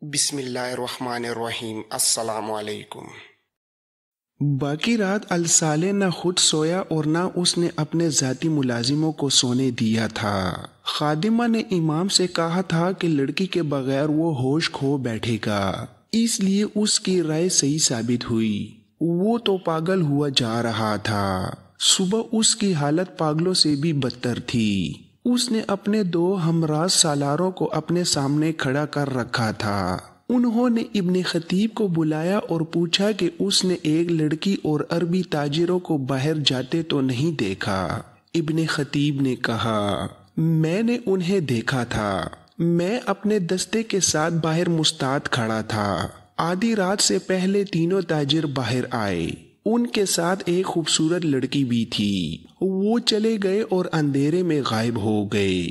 بسم اللہ الرحمن الرحیم۔ السلام علیکم۔ باقی رات الصالح نہ خود سویا اور نہ اس نے اپنے ذاتی ملازموں کو سونے دیا تھا۔ خادمہ نے امام سے کہا تھا کہ لڑکی کے بغیر وہ ہوش کھو بیٹھے گا، اس لیے اس کی رائے صحیح ثابت ہوئی۔ وہ تو پاگل ہوا جا رہا تھا۔ صبح اس کی حالت پاگلوں سے بھی بدتر تھی۔ اس نے اپنے 2 ہمراز سالاروں کو اپنے سامنے کھڑا کر رکھا تھا۔ انہوں نے ابن خطیب کو بلایا اور پوچھا کہ اس نے ایک لڑکی اور عربی تاجروں کو باہر جاتے تو نہیں دیکھا۔ ابن خطیب نے کہا، میں نے انہیں دیکھا تھا۔ میں اپنے دستے کے ساتھ باہر مستعد کھڑا تھا۔ آدھی رات سے پہلے تینوں تاجر باہر آئے۔ ان کے ساتھ ایک خوبصورت لڑکی بھی تھی۔ وہ چلے گئے اور اندھیرے میں غائب ہو گئے۔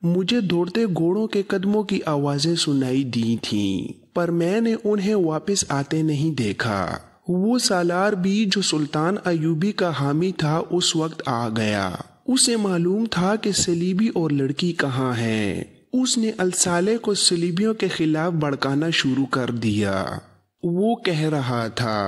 مجھے دوڑتے گھوڑوں کے قدموں کی آوازیں سنائی دی تھیں، پر میں نے انہیں واپس آتے نہیں دیکھا۔ وہ سالار بھی جو سلطان ایوبی کا حامی تھا اس وقت آ گیا۔ اسے معلوم تھا کہ صلیبی اور لڑکی کہاں ہیں۔ اس نے الصالح کو صلیبیوں کے خلاف بھڑکانا شروع کر دیا۔ وہ کہہ رہا تھا،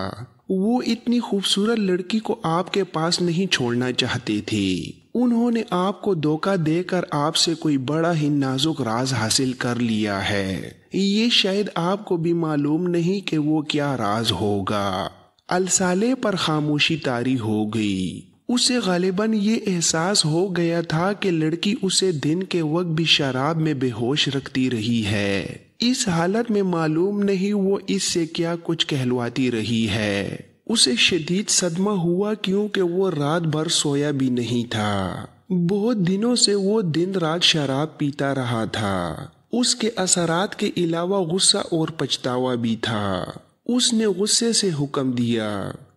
وہ اتنی خوبصورت لڑکی کو آپ کے پاس نہیں چھوڑنا چاہتے تھے۔ انہوں نے آپ کو دھوکہ دے کر آپ سے کوئی بڑا ہی نازک راز حاصل کر لیا ہے۔ یہ شاید آپ کو بھی معلوم نہیں کہ وہ کیا راز ہوگا۔ الصالح پر خاموشی طاری ہو گئی۔ اسے غالباً یہ احساس ہو گیا تھا کہ لڑکی اسے دن کے وقت بھی شراب میں بے ہوش رکھتی رہی ہے۔ اس حالت میں معلوم نہیں وہ اس سے کیا کچھ کہلواتی رہی ہے۔ اسے شدید صدمہ ہوا کیونکہ وہ رات بھر سویا بھی نہیں تھا۔ بہت دنوں سے وہ دن رات شراب پیتا رہا تھا۔ اس کے اثرات کے علاوہ غصہ اور پچھتاوا بھی تھا۔ اس نے غصے سے حکم دیا،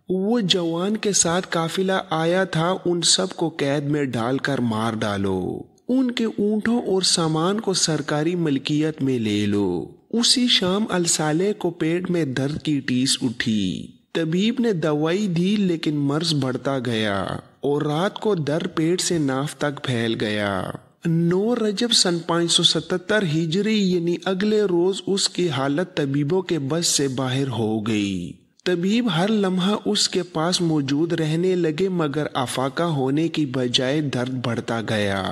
وہ جوان کے ساتھ قافلہ آیا تھا، ان سب کو قید میں ڈال کر مار ڈالو۔ ان کے اونٹوں اور سامان کو سرکاری ملکیت میں لے لو۔ اسی شام الصالح کو پیٹ میں درد کی ٹیس اٹھی۔ طبیب نے دوائی دی لیکن مرض بڑھتا گیا اور رات کو درد پیٹ سے ناف تک پھیل گیا۔ 9 رجب سن 577 ہجری یعنی اگلے روز اس کی حالت طبیبوں کے بس سے باہر ہو گئی۔ طبیب ہر لمحہ اس کے پاس موجود رہنے لگے مگر افاقہ ہونے کی بجائے درد بڑھتا گیا۔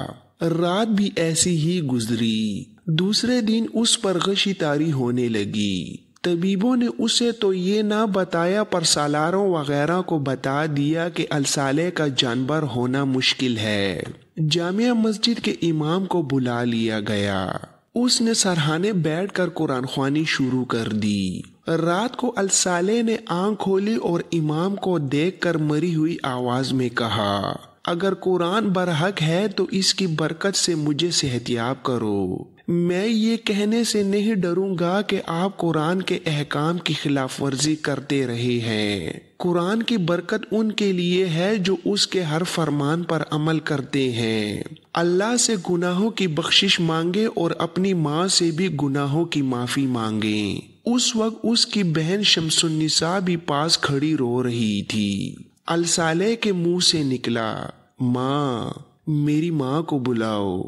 رات بھی ایسی ہی گزری۔ دوسرے دن اس پر غشی طاری ہونے لگی۔ طبیبوں نے اسے تو یہ نہ بتایا پر سالاروں وغیرہ کو بتا دیا کہ الصالح کا جانبر ہونا مشکل ہے۔ جامع مسجد کے امام کو بلا لیا گیا۔ اس نے سرہانے بیٹھ کر قرآن خوانی شروع کر دی۔ رات کو الصالح نے آنکھ کھولی اور امام کو دیکھ کر مری ہوئی آواز میں کہا، اگر قرآن برحق ہے تو اس کی برکت سے مجھے صحتیاب کرو۔ میں یہ کہنے سے نہیں ڈروں گا کہ آپ قرآن کے احکام کی خلاف ورزی کرتے رہے ہیں۔ قرآن کی برکت ان کے لیے ہے جو اس کے ہر فرمان پر عمل کرتے ہیں۔ اللہ سے گناہوں کی بخشش مانگے اور اپنی ماں سے بھی گناہوں کی معافی مانگیں۔ اس وقت اس کی بہن شمس النساء بھی پاس کھڑی رو رہی تھی۔ الصالح کے منہ سے نکلا، ماں، میری ماں کو بلاؤ۔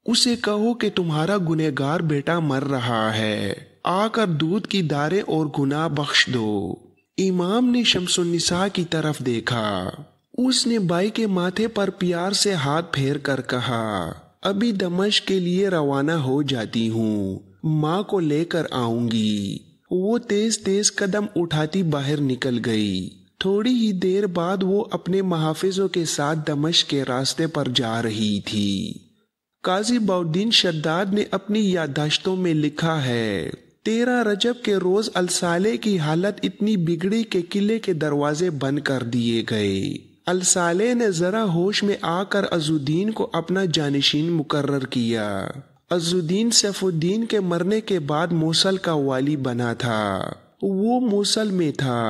اسے کہو کہ تمہارا گنہگار بیٹا مر رہا ہے، آ کر دودھ کی داریں اور گناہ بخش دو۔ امام نے شمس النساء کی طرف دیکھا۔ اس نے بائی کے ماتھے پر پیار سے ہاتھ پھیر کر کہا، ابھی دمشق کے لیے روانہ ہو جاتی ہوں، ماں کو لے کر آؤں گی۔ وہ تیز تیز قدم اٹھاتی باہر نکل گئی۔ تھوڑی ہی دیر بعد وہ اپنے محافظوں کے ساتھ دمشق کے راستے پر جا رہی تھی۔ قاضی بہاؤالدین شداد نے اپنی یادداشتوں میں لکھا ہے، 13 رجب کے روز الصالح کی حالت اتنی بگڑی کہ قلعے کے دروازے بند کر دیے گئے۔ الصالح نے ذرا ہوش میں آ کر عز الدین کو اپنا جانشین مقرر کیا۔ عز الدین سیف الدین کے مرنے کے بعد موصل کا والی بنا تھا۔ وہ موصل میں تھا،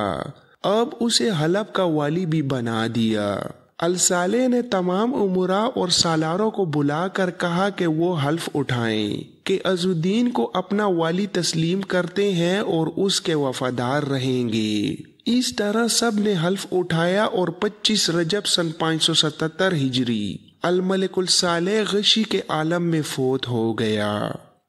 اب اسے حلب کا والی بھی بنا دیا۔ الصالح نے تمام امراء اور سالاروں کو بلا کر کہا کہ وہ حلف اٹھائیں کہ عز الدین کو اپنا والی تسلیم کرتے ہیں اور اس کے وفادار رہیں گے۔ اس طرح سب نے حلف اٹھایا اور 25 رجب سن 577 ہجری الملک الصالح غشی کے عالم میں فوت ہو گیا۔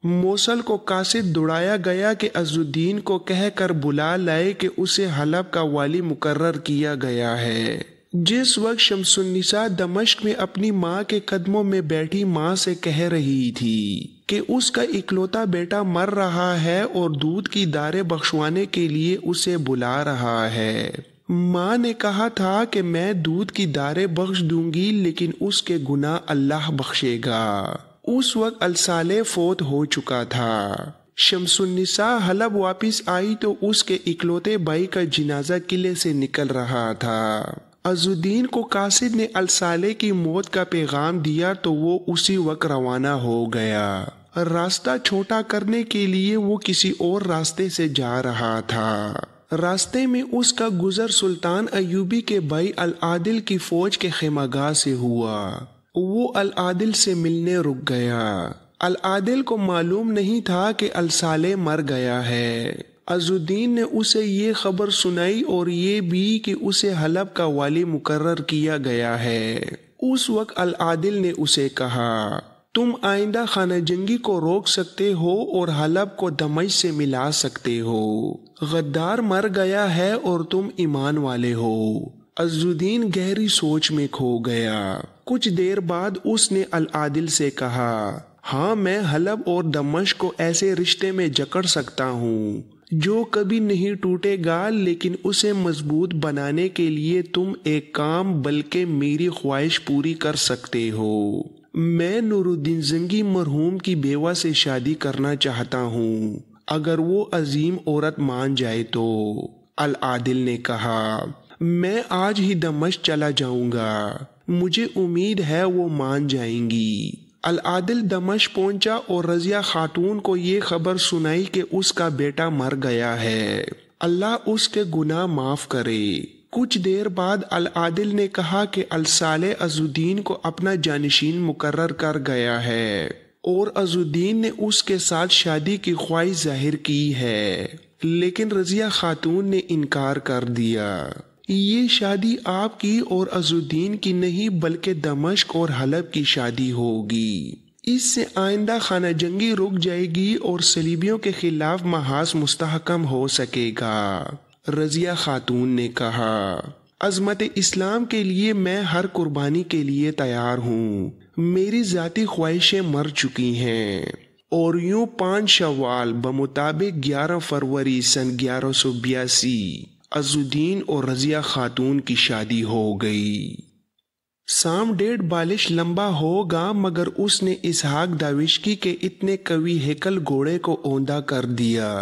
موصل کو قاصد دوڑایا گیا کہ عزالدین کو کہہ کر بلا لائے کہ اسے حلب کا والی مقرر کیا گیا ہے۔ جس وقت شمس النساء دمشق میں اپنی ماں کے قدموں میں بیٹھی ماں سے کہہ رہی تھی کہ اس کا اکلوتا بیٹا مر رہا ہے اور دودھ کی داریں بخشوانے کے لیے اسے بلا رہا ہے، ماں نے کہا تھا کہ میں دودھ کی داریں بخش دوں گی لیکن اس کے گناہ اللہ بخشے گا۔ اس وقت الصالح فوت ہو چکا تھا۔ شمس النساء حلب واپس آئی تو اس کے اکلوتے بھائی کا جنازہ قلعے سے نکل رہا تھا۔ عزالدین کو قاصد نے الصالح کی موت کا پیغام دیا تو وہ اسی وقت روانہ ہو گیا۔ راستہ چھوٹا کرنے کے لیے وہ کسی اور راستے سے جا رہا تھا۔ راستے میں اس کا گزر سلطان ایوبی کے بھائی العادل کی فوج کے خیمہ گاہ سے ہوا۔ وہ العادل سے ملنے رک گیا۔ العادل کو معلوم نہیں تھا کہ الصالح مر گیا ہے۔ عزالدین نے اسے یہ خبر سنائی اور یہ بھی کہ اسے حلب کا والی مقرر کیا گیا ہے۔ اس وقت العادل نے اسے کہا، تم آئندہ خانہ جنگی کو روک سکتے ہو اور حلب کو دمشق سے ملا سکتے ہو۔ غدار مر گیا ہے اور تم ایمان والے ہو۔ عزالدین گہری سوچ میں کھو گیا۔ کچھ دیر بعد اس نے العادل سے کہا، ہاں میں حلب اور دمشق کو ایسے رشتے میں جکڑ سکتا ہوں جو کبھی نہیں ٹوٹے گا، لیکن اسے مضبوط بنانے کے لیے تم ایک کام بلکہ میری خواہش پوری کر سکتے ہو۔ میں نور الدین زنگی مرحوم کی بیوہ سے شادی کرنا چاہتا ہوں، اگر وہ عظیم عورت مان جائے تو۔ العادل نے کہا، میں آج ہی دمشق چلا جاؤں گا، مجھے امید ہے وہ مان جائیں گی۔ العادل دمشق پہنچا اور رضیہ خاتون کو یہ خبر سنائی کہ اس کا بیٹا مر گیا ہے، اللہ اس کے گناہ معاف کرے۔ کچھ دیر بعد العادل نے کہا کہ الصالح عزالدین کو اپنا جانشین مقرر کر گیا ہے اور عزالدین نے اس کے ساتھ شادی کی خواہش ظاہر کی ہے، لیکن رضیہ خاتون نے انکار کر دیا۔ یہ شادی آپ کی اور عزالدین کی نہیں بلکہ دمشق اور حلب کی شادی ہوگی۔ اس سے آئندہ خانہ جنگی رک جائے گی اور صلیبیوں کے خلاف محاذ مستحکم ہو سکے گا۔ رضیہ خاتون نے کہا، عظمت اسلام کے لیے میں ہر قربانی کے لیے تیار ہوں، میری ذاتی خواہشیں مر چکی ہیں۔ اور یوں 5 شوال بمطابق 11 فروری سن 1182 عزالدین اور رضیہ خاتون کی شادی ہو گئی۔ سام 1.5 بالش لمبا ہوگا مگر اس نے اسحاق داوشکی کے اتنے قوی ہیکل گھوڑے کو اوندا کر دیا۔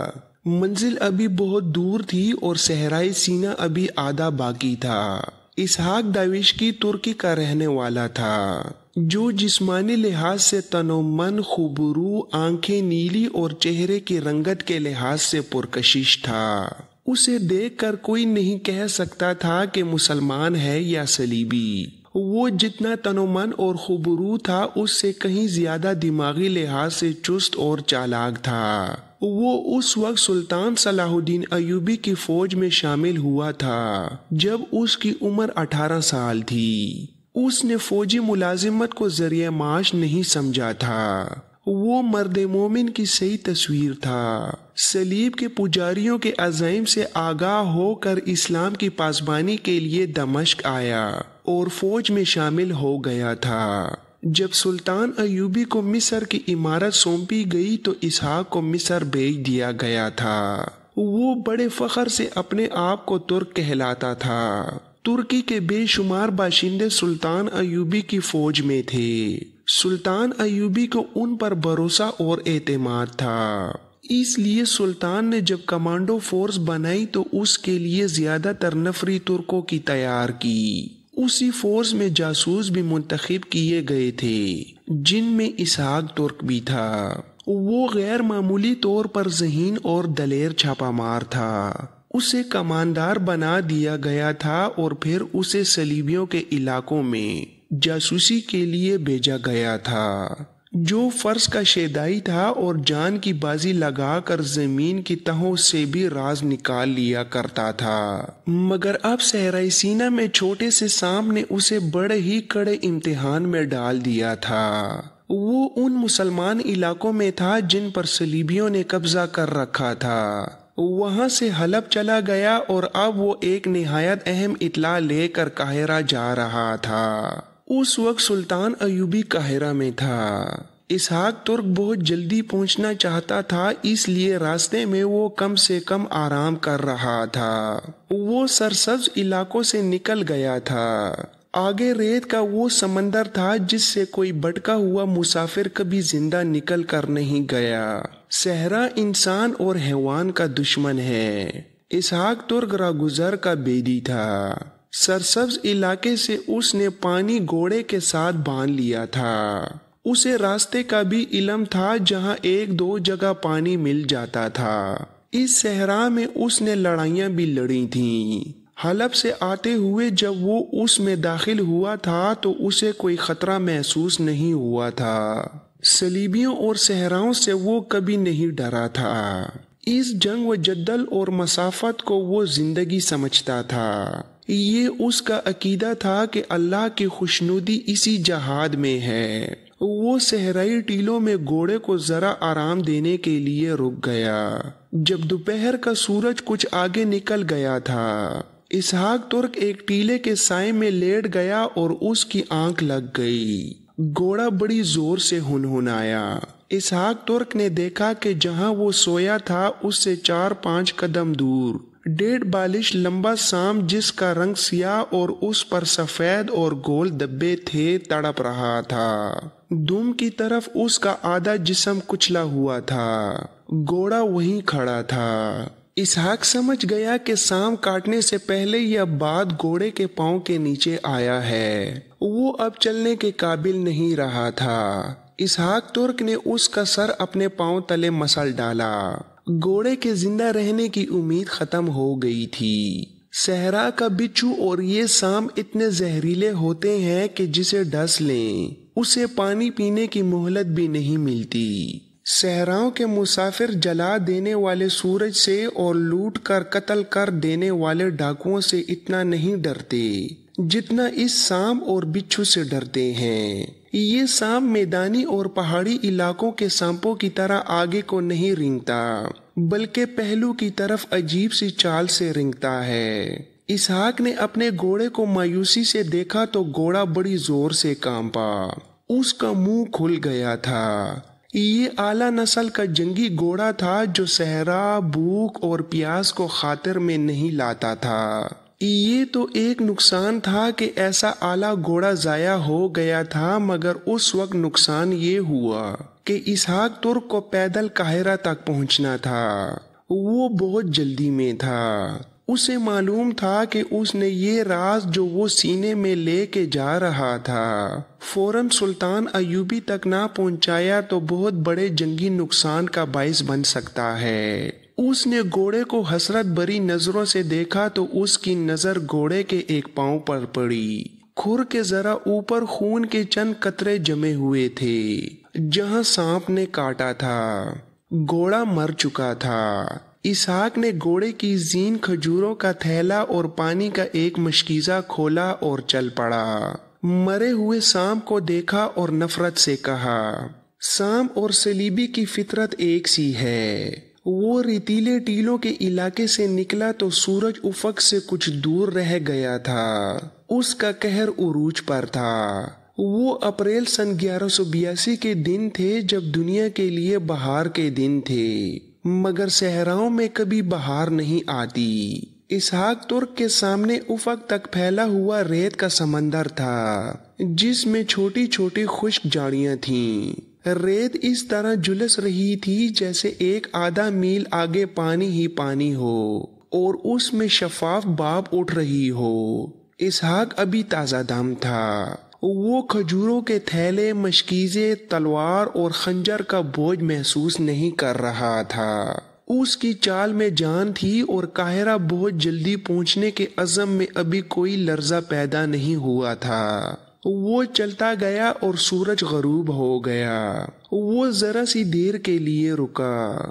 منزل ابھی بہت دور تھی اور صحرائے سینا ابھی آدھا باقی تھا۔ اسحاق داوشکی ترکی کا رہنے والا تھا، جو جسمانی لحاظ سے تن و من خوبرو، آنکھیں نیلی اور چہرے کی رنگت کے لحاظ سے پرکشش تھا۔ اسے دیکھ کر کوئی نہیں کہہ سکتا تھا کہ مسلمان ہے یا صلیبی۔ وہ جتنا تن و من اور خوبرو تھا اس سے کہیں زیادہ دماغی لحاظ سے چست اور چالاک تھا۔ وہ اس وقت سلطان صلاح الدین ایوبی کی فوج میں شامل ہوا تھا جب اس کی عمر 18 سال تھی۔ اس نے فوجی ملازمت کو ذریعہ معاش نہیں سمجھا تھا، وہ مرد مومن کی صحیح تصویر تھا۔ صلیب کے پجاریوں کے عزائم سے آگاہ ہو کر اسلام کی پاسبانی کے لیے دمشق آیا اور فوج میں شامل ہو گیا تھا۔ جب سلطان ایوبی کو مصر کی امارت سونپی گئی تو اسحاق کو مصر بھیج دیا گیا تھا۔ وہ بڑے فخر سے اپنے آپ کو ترک کہلاتا تھا۔ ترکی کے بے شمار باشندے سلطان ایوبی کی فوج میں تھے۔ سلطان ایوبی کو ان پر بھروسہ اور اعتماد تھا، اس لیے سلطان نے جب کمانڈو فورس بنائی تو اس کے لیے زیادہ تر نفری ترکوں کی تیار کی۔ اسی فورس میں جاسوس بھی منتخب کیے گئے تھے جن میں اسحاق ترک بھی تھا۔ وہ غیر معمولی طور پر ذہین اور دلیر چھاپا مار تھا۔ اسے کماندار بنا دیا گیا تھا اور پھر اسے صلیبیوں کے علاقوں میں جاسوسی کے لیے بھیجا گیا تھا، جو فرض کا شیدائی تھا اور جان کی بازی لگا کر زمین کی تہوں سے بھی راز نکال لیا کرتا تھا۔ مگر اب صحرائے سینا میں چھوٹے سے سام نے اسے بڑے ہی کڑے امتحان میں ڈال دیا تھا۔ وہ ان مسلمان علاقوں میں تھا جن پر صلیبیوں نے قبضہ کر رکھا تھا۔ وہاں سے حلب چلا گیا اور اب وہ ایک نہایت اہم اطلاع لے کر قاہرہ جا رہا تھا۔ اس وقت سلطان ایوبی قاہرہ میں تھا۔ اسحاق ترک بہت جلدی پہنچنا چاہتا تھا، اس لیے راستے میں وہ کم سے کم آرام کر رہا تھا۔ وہ سرسبز علاقوں سے نکل گیا تھا۔ آگے ریت کا وہ سمندر تھا جس سے کوئی بھٹکا ہوا مسافر کبھی زندہ نکل کر نہیں گیا۔ صحرا انسان اور حیوان کا دشمن ہے۔ اسحاق ترک راگزر کا بیدی تھا۔ سرسبز علاقے سے اس نے پانی گھوڑے کے ساتھ باندھ لیا تھا۔ اسے راستے کا بھی علم تھا، جہاں ایک دو جگہ پانی مل جاتا تھا۔ اس صحرا میں اس نے لڑائیاں بھی لڑی تھیں۔ حلب سے آتے ہوئے جب وہ اس میں داخل ہوا تھا تو اسے کوئی خطرہ محسوس نہیں ہوا تھا۔ صلیبیوں اور صحراؤں سے وہ کبھی نہیں ڈرا تھا۔ اس جنگ و جدل اور مسافت کو وہ زندگی سمجھتا تھا۔ یہ اس کا عقیدہ تھا کہ اللہ کی خوشنودی اسی جہاد میں ہے۔ وہ صحرائی ٹیلوں میں گھوڑے کو ذرا آرام دینے کے لیے رک گیا۔ جب دوپہر کا سورج کچھ آگے نکل گیا تھا، اسحاق ترک ایک ٹیلے کے سائے میں لیٹ گیا اور اس کی آنکھ لگ گئی۔ گھوڑا بڑی زور سے ہنہنایا۔ اسحاق ترک نے دیکھا کہ جہاں وہ سویا تھا اس سے 4-5 قدم دور 1.5 بالش لمبا سانپ، جس کا رنگ سیاہ اور اس پر سفید اور گول دبے تھے، تڑپ رہا تھا۔ دم کی طرف اس کا آدھا جسم کچلا ہوا تھا۔ گھوڑا وہیں کھڑا تھا۔ اسحاق سمجھ گیا کہ سانپ کاٹنے سے پہلے یا بعد گھوڑے کے پاؤں کے نیچے آیا ہے۔ وہ اب چلنے کے قابل نہیں رہا تھا۔ اسحاق ترک نے اس کا سر اپنے پاؤں تلے مسل ڈالا۔ گھوڑے کے زندہ رہنے کی امید ختم ہو گئی تھی۔ صحرا کا بچھو اور یہ سانپ اتنے زہریلے ہوتے ہیں کہ جسے ڈس لیں اسے پانی پینے کی مہلت بھی نہیں ملتی۔ صحراؤں کے مسافر جلا دینے والے سورج سے اور لوٹ کر قتل کر دینے والے ڈاکوؤں سے اتنا نہیں ڈرتے جتنا اس سانپ اور بچھو سے ڈرتے ہیں۔ یہ سانپ میدانی اور پہاڑی علاقوں کے سانپوں کی طرح آگے کو نہیں رینگتا، بلکہ پہلو کی طرف عجیب سی چال سے رینگتا ہے۔ اسحاق نے اپنے گھوڑے کو مایوسی سے دیکھا تو گھوڑا بڑی زور سے کانپا۔ اس کا منہ کھل گیا تھا۔ یہ اعلیٰ نسل کا جنگی گھوڑا تھا جو صحرا، بھوک اور پیاس کو خاطر میں نہیں لاتا تھا۔ یہ تو ایک نقصان تھا کہ ایسا اعلیٰ گھوڑا ضائع ہو گیا تھا، مگر اس وقت نقصان یہ ہوا کہ اسحاق ترک کو پیدل قاہرہ تک پہنچنا تھا۔ وہ بہت جلدی میں تھا۔ اسے معلوم تھا کہ اس نے یہ راز جو وہ سینے میں لے کے جا رہا تھا فوراً سلطان ایوبی تک نہ پہنچایا تو بہت بڑے جنگی نقصان کا باعث بن سکتا ہے۔ اس نے گھوڑے کو حسرت بھری نظروں سے دیکھا تو اس کی نظر گھوڑے کے ایک پاؤں پر پڑی۔ کھر کے ذرا اوپر خون کے چند قطرے جمے ہوئے تھے جہاں سانپ نے کاٹا تھا۔ گھوڑا مر چکا تھا۔ اسحاق نے گھوڑے کی زین، کھجوروں کا تھیلا اور پانی کا ایک مشکیزہ کھولا اور چل پڑا۔ مرے ہوئے سانپ کو دیکھا اور نفرت سے کہا، سانپ اور صلیبی کی فطرت ایک سی ہے۔ وہ ریتیلے ٹیلوں کے علاقے سے نکلا تو سورج افق سے کچھ دور رہ گیا تھا۔ اس کا قہر عروج پر تھا۔ وہ اپریل سن 1182 کے دن تھے جب دنیا کے لیے بہار کے دن تھے، مگر صحراؤں میں کبھی بہار نہیں آتی۔ اسحاق ترک کے سامنے افق تک پھیلا ہوا ریت کا سمندر تھا جس میں چھوٹی چھوٹی خشک جھاڑیاں تھیں۔ ریت اس طرح جھلس رہی تھی جیسے ایک آدھا میل آگے پانی ہی پانی ہو اور اس میں شفاف بھاپ اٹھ رہی ہو۔ اسحاق ابھی تازہ دم تھا۔ وہ کھجوروں کے تھیلے، مشکیزے، تلوار اور خنجر کا بوجھ محسوس نہیں کر رہا تھا۔ اس کی چال میں جان تھی اور قاہرہ بہت جلدی پہنچنے کے عزم میں ابھی کوئی لرزہ پیدا نہیں ہوا تھا۔ وہ چلتا گیا اور سورج غروب ہو گیا۔ وہ ذرا سی دیر کے لیے رکا۔